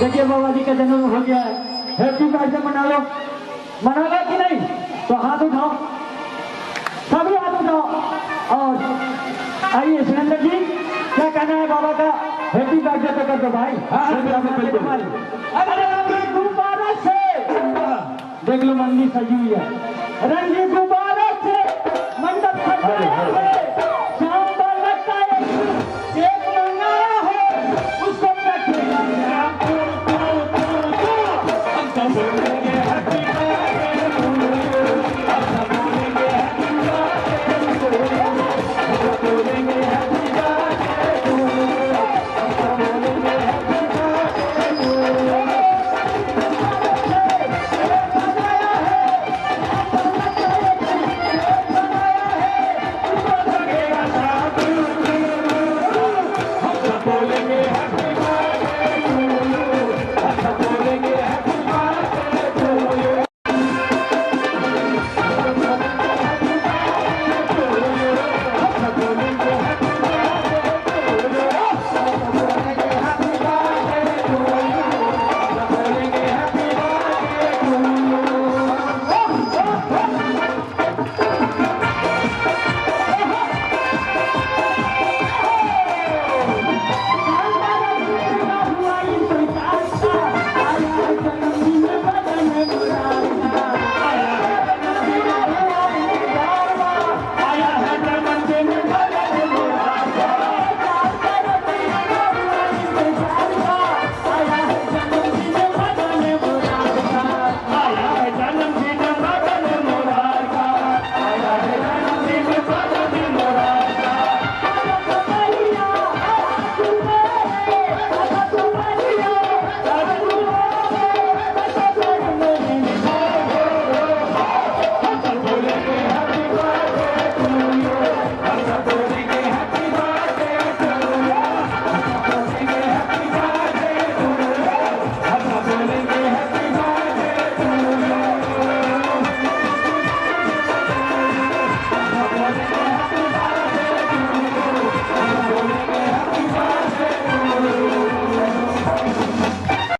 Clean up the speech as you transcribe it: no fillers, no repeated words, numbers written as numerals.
देखिए बाबा जी का जन्म हो गया है, हैप्पी बर्थडे मना लो। मनाना कि नहीं? तो हाथ उठाओ, सभी हाथ उठाओ। और आइए सुरेंद्र जी, क्या कहना है बाबा का? हैप्पी बर्थडे तो कर दो भाई। अरे गुब्बारा से देख लो मंदिर सजी हुई है, रंगी